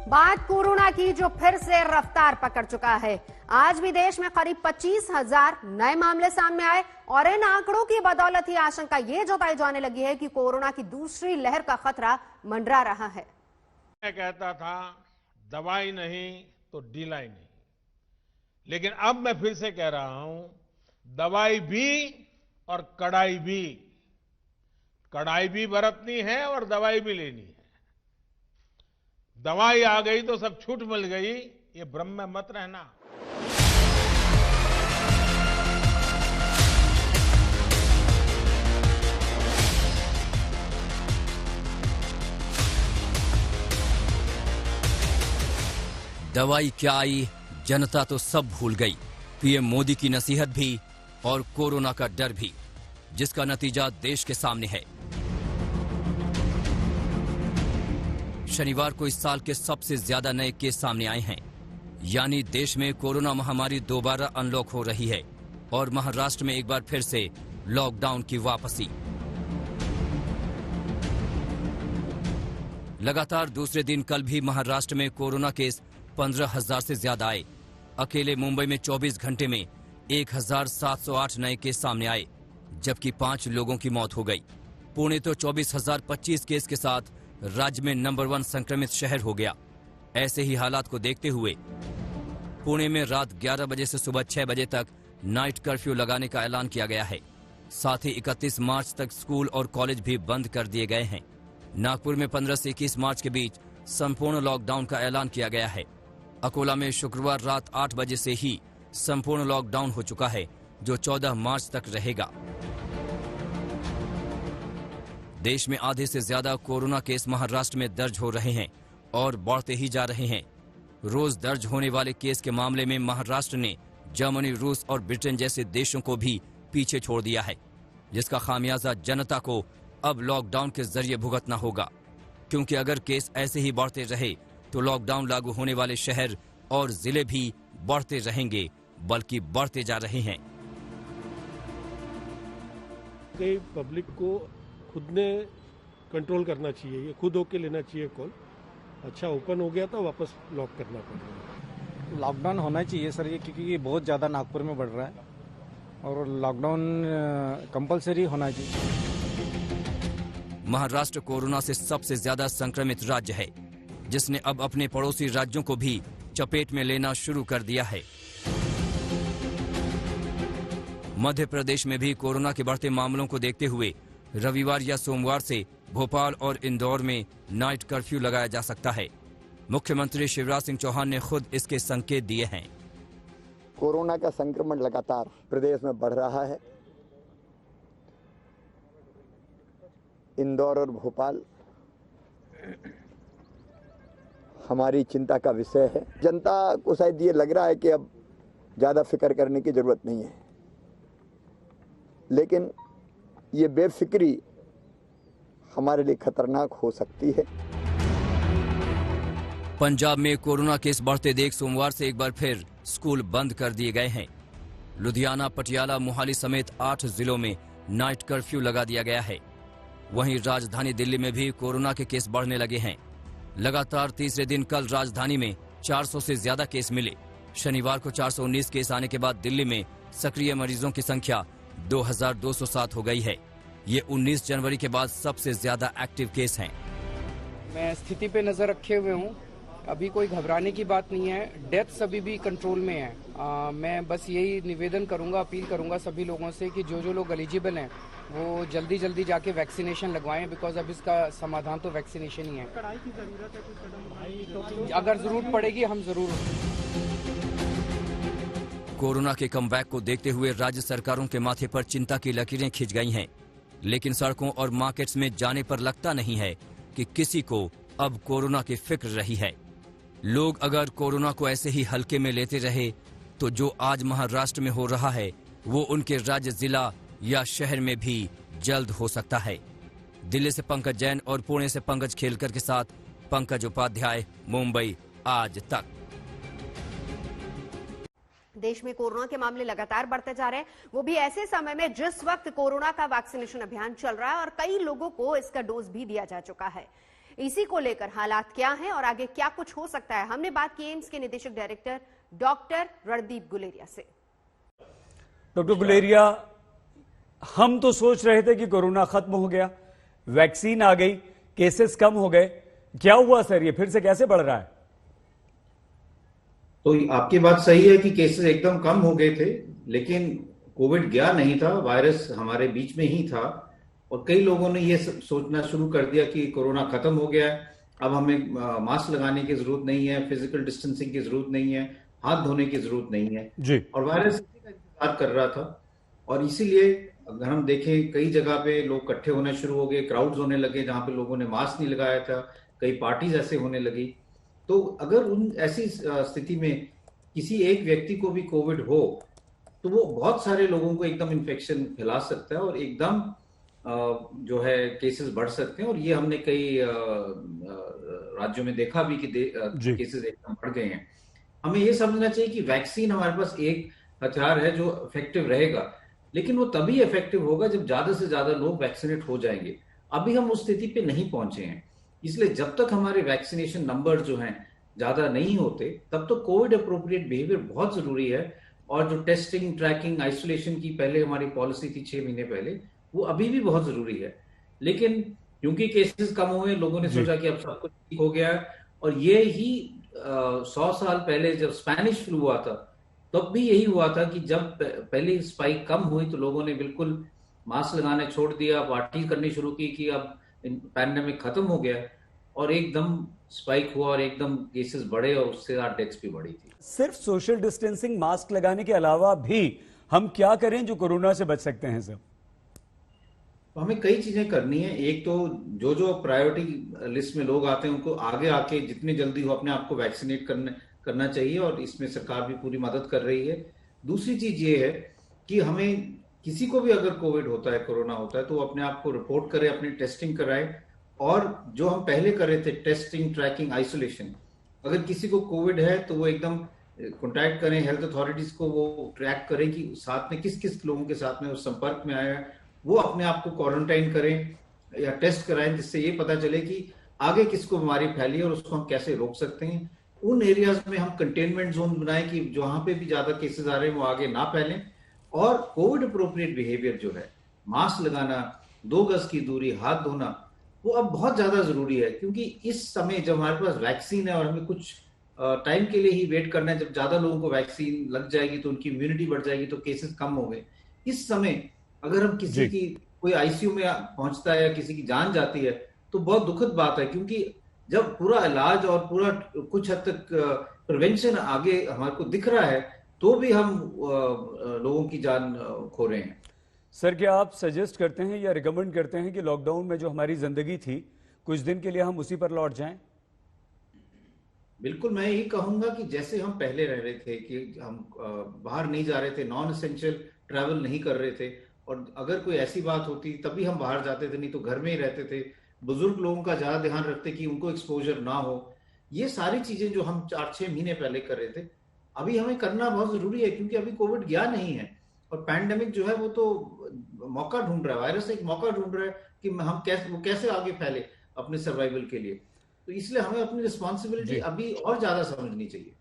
बात कोरोना की जो फिर से रफ्तार पकड़ चुका है। आज भी देश में करीब 25,000 नए मामले सामने आए और इन आंकड़ों की बदौलत ही आशंका ये जताई जाने लगी है कि कोरोना की दूसरी लहर का खतरा मंडरा रहा है। मैं कहता था दवाई नहीं तो ढिलाई नहीं, लेकिन अब मैं फिर से कह रहा हूं दवाई भी और कड़ाई भी। कड़ाई भी बरतनी है और दवाई भी लेनी है। दवाई आ गई तो सब छूट मिल गई, ये भ्रम में मत रहना। दवाई क्या आई, जनता तो सब भूल गई। पीएम मोदी की नसीहत भी और कोरोना का डर भी, जिसका नतीजा देश के सामने है। शनिवार को इस साल के सबसे ज्यादा नए केस सामने आए हैं, यानी देश में कोरोना महामारी दोबारा अनलॉक हो रही है और महाराष्ट्र में एक बार फिर से लॉकडाउन की वापसी। लगातार दूसरे दिन कल भी महाराष्ट्र में कोरोना केस 15,000 से ज्यादा आए। अकेले मुंबई में 24 घंटे में 1,708 नए केस सामने आए, जबकि 5 लोगों की मौत हो गई। पुणे तो 24,025 केस के साथ राज्य में नंबर 1 संक्रमित शहर हो गया। ऐसे ही हालात को देखते हुए पुणे में रात 11 बजे से सुबह 6 बजे तक नाइट कर्फ्यू लगाने का ऐलान किया गया है। साथ ही 31 मार्च तक स्कूल और कॉलेज भी बंद कर दिए गए हैं। नागपुर में 15 से 21 मार्च के बीच संपूर्ण लॉकडाउन का ऐलान किया गया है। अकोला में शुक्रवार रात 8 बजे से ही संपूर्ण लॉकडाउन हो चुका है, जो 14 मार्च तक रहेगा। देश में आधे से ज्यादा कोरोना केस महाराष्ट्र में दर्ज हो रहे हैं और बढ़ते ही जा रहे हैं। रोज दर्ज होने वाले केस के मामले में महाराष्ट्र ने जर्मनी, रूस और ब्रिटेन जैसे देशों को भी पीछे छोड़ दिया है, जिसका खामियाजा जनता को अब लॉकडाउन के जरिए भुगतना होगा। क्योंकि अगर केस ऐसे ही बढ़ते रहे तो लॉकडाउन लागू होने वाले शहर और जिले भी बढ़ते रहेंगे, बल्कि बढ़ते जा रहे हैं। कई पब्लिक को खुद ने कंट्रोल करना चाहिए, ये खुद होके लेना चाहिए कॉल। अच्छा ओपन हो गया तो वापस लॉक करना पड़ेगा। लॉकडाउन होना चाहिए सर, ये क्योंकि ये बहुत ज़्यादा नागपुर में बढ़ रहा है और लॉकडाउन कंपलसरी होना चाहिए। महाराष्ट्र कोरोना से सबसे ज्यादा संक्रमित राज्य है, जिसने अब अपने पड़ोसी राज्यों को भी चपेट में लेना शुरू कर दिया है। मध्य प्रदेश में भी कोरोना के बढ़ते मामलों को देखते हुए रविवार या सोमवार से भोपाल और इंदौर में नाइट कर्फ्यू लगाया जा सकता है। मुख्यमंत्री शिवराज सिंह चौहान ने खुद इसके संकेत दिए हैं। कोरोना का संक्रमण लगातार प्रदेश में बढ़ रहा है। इंदौर और भोपाल हमारी चिंता का विषय है। जनता को शायद ये लग रहा है कि अब ज़्यादा फिक्र करने की जरूरत नहीं है, लेकिन ये बेफिक्री हमारे लिए खतरनाक हो सकती है। पंजाब में कोरोना केस बढ़ते देख सोमवार से एक बार फिर स्कूल बंद कर दिए गए हैं। लुधियाना, पटियाला, मोहाली समेत 8 जिलों में नाइट कर्फ्यू लगा दिया गया है। वहीं राजधानी दिल्ली में भी कोरोना के केस बढ़ने लगे हैं। लगातार तीसरे दिन कल राजधानी में 400 से ज्यादा केस मिले। शनिवार को 419 केस आने के बाद दिल्ली में सक्रिय मरीजों की संख्या 2,207 हो गई है। ये 19 जनवरी के बाद सबसे ज्यादा एक्टिव केस हैं। मैं स्थिति पे नजर रखे हुए हूँ, अभी कोई घबराने की बात नहीं है। डेथ्स अभी भी कंट्रोल में है। मैं बस यही निवेदन करूंगा, अपील करूंगा सभी लोगों से कि जो लोग एलिजिबल हैं वो जल्दी जल्दी जाके वैक्सीनेशन लगवाएं, बिकॉज अब इसका समाधान तो वैक्सीनेशन ही है। कड़ाई की जरूरत है, कुछ कदम अगर जरूरत पड़ेगी हम जरूर। कोरोना के कमबैक को देखते हुए राज्य सरकारों के माथे पर चिंता की लकीरें खिंच गई हैं, लेकिन सड़कों और मार्केट्स में जाने पर लगता नहीं है कि किसी को अब कोरोना की फिक्र रही है। लोग अगर कोरोना को ऐसे ही हल्के में लेते रहे तो जो आज महाराष्ट्र में हो रहा है वो उनके राज्य, जिला या शहर में भी जल्द हो सकता है। दिल्ली से पंकज जैन और पुणे से पंकज खेलकर के साथ पंकज उपाध्याय, मुंबई आज तक। देश में कोरोना के मामले लगातार बढ़ते जा रहे हैं, वो भी ऐसे समय में जिस वक्त कोरोना का वैक्सीनेशन अभियान चल रहा है और कई लोगों को इसका डोज भी दिया जा चुका है। इसी को लेकर हालात क्या हैं और आगे क्या कुछ हो सकता है, हमने बात की एम्स के निदेशक डायरेक्टर डॉक्टर रणदीप गुलेरिया से। डॉक्टर गुलेरिया, हम तो सोच रहे थे कि कोरोना खत्म हो गया, वैक्सीन आ गई, केसेस कम हो गए, क्या हुआ सर, ये फिर से कैसे बढ़ रहा है? तो आपकी बात सही है कि केसेस एकदम कम हो गए थे, लेकिन कोविड गया नहीं था, वायरस हमारे बीच में ही था और कई लोगों ने ये सोचना शुरू कर दिया कि कोरोना खत्म हो गया है, अब हमें मास्क लगाने की जरूरत नहीं है, फिजिकल डिस्टेंसिंग की जरूरत नहीं है, हाथ धोने की जरूरत नहीं है जी। और वायरस इसी का इंतजार कर रहा था और इसीलिए अगर हम देखें कई जगह पे लोग इकट्ठे होने शुरू हो गए, क्राउड्स होने लगे जहां पे लोगों ने मास्क नहीं लगाया था, कई पार्टीज ऐसे होने लगी। तो अगर उन ऐसी स्थिति में किसी एक व्यक्ति को भी कोविड हो तो वो बहुत सारे लोगों को एकदम इन्फेक्शन फैला सकता है और एकदम जो है केसेस बढ़ सकते हैं और ये हमने कई राज्यों में देखा भी कि केसेस एकदम बढ़ गए हैं। हमें ये समझना चाहिए कि वैक्सीन हमारे पास एक हथियार है जो इफेक्टिव रहेगा, लेकिन वो तभी इफेक्टिव होगा जब ज्यादा से ज्यादा लोग वैक्सीनेट हो जाएंगे। अभी हम उस स्थिति पे नहीं पहुंचे हैं, इसलिए जब तक हमारे वैक्सीनेशन नंबर जो हैं ज्यादा नहीं होते तब तो कोविड अप्रोप्रिएट बिहेवियर बहुत जरूरी है और जो टेस्टिंग, ट्रैकिंग, आइसोलेशन की पहले हमारी पॉलिसी थी 6 महीने पहले, वो अभी भी बहुत जरूरी है। लेकिन क्योंकि केसेस कम हुए, लोगों ने सोचा कि अब सब कुछ ठीक हो गया है और ये ही 100 साल पहले जब स्पेनिश फ्लू हुआ था तब भी यही हुआ था कि जब पहली स्पाइक कम हुई तो लोगों ने बिल्कुल मास्क लगाने छोड़ दिया, पार्टी करनी शुरू की कि अब पैंडेमिक खत्म हो गया और एकदम स्पाइक हुआ और एकदम केसेस बढ़े और उससे डेथ्स भी बढ़ी थी। सिर्फ सोशल डिस्टेंसिंग, मास्क लगाने के अलावा भी हम क्या करें जो कोरोना से बच सकते हैं सर? तो हमें कई चीजें करनी है। एक तो जो प्रायोरिटी लिस्ट में लोग आते हैं उनको आगे आके जितनी जल्दी हो अपने आप को वैक्सीनेट करना चाहिए और इसमें सरकार भी पूरी मदद कर रही है। दूसरी चीज ये है कि हमें किसी को भी अगर कोविड होता है, कोरोना होता है, तो अपने आप को रिपोर्ट करे, अपनी टेस्टिंग कराए और जो हम पहले कर रहे थे टेस्टिंग, ट्रैकिंग, आइसोलेशन, अगर किसी को कोविड है तो वो एकदम कॉन्टैक्ट करें हेल्थ अथॉरिटीज को, वो ट्रैक करें कि साथ में किस किस लोगों के साथ में उस संपर्क में आया है, वो अपने आप को क्वारंटाइन करें या टेस्ट कराएं, जिससे ये पता चले कि आगे किसको बीमारी फैली है और उसको हम कैसे रोक सकते हैं। उन एरियाज में हम कंटेनमेंट जोन बनाएं कि जहां पे भी ज्यादा केसेस आ रहे हैं वो आगे ना फैलें और कोविड अप्रोप्रिएट बिहेवियर जो है, मास्क लगाना, 2 गज की दूरी, हाथ धोना, वो अब बहुत ज्यादा जरूरी है क्योंकि इस समय जब हमारे पास वैक्सीन है और हमें कुछ टाइम के लिए ही वेट करना है, जब ज्यादा लोगों को वैक्सीन लग जाएगी तो उनकी इम्यूनिटी बढ़ जाएगी तो केसेस कम हो गए। इस समय अगर हम किसी की कोई आईसीयू में पहुंचता है या किसी की जान जाती है तो बहुत दुखद बात है क्योंकि जब पूरा इलाज और पूरा कुछ हद तक प्रिवेंशन आगे हमारे को दिख रहा है तो भी हम लोगों की जान खो रहे हैं। सर, क्या आप सजेस्ट करते हैं या रिकमेंड करते हैं कि लॉकडाउन में जो हमारी जिंदगी थी कुछ दिन के लिए हम उसी पर लौट जाएं? बिल्कुल, मैं यही कहूंगा कि जैसे हम पहले रह रहे थे कि हम बाहर नहीं जा रहे थे, नॉन एसेंशियल ट्रैवल नहीं कर रहे थे और अगर कोई ऐसी बात होती तभी हम बाहर जाते थे, नहीं तो घर में ही रहते थे। बुजुर्ग लोगों का ज्यादा ध्यान रखते कि उनको एक्सपोजर ना हो। ये सारी चीजें जो हम 4-6 महीने पहले कर रहे थे अभी हमें करना बहुत जरूरी है क्योंकि अभी कोविड गया नहीं है और पैंडेमिक जो है वो तो मौका ढूंढ रहा है, वायरस एक मौका ढूंढ रहा है कि हम कैसे आगे फैले अपने सर्वाइवल के लिए। तो इसलिए हमें अपनी रिस्पॉन्सिबिलिटी अभी और ज्यादा समझनी चाहिए।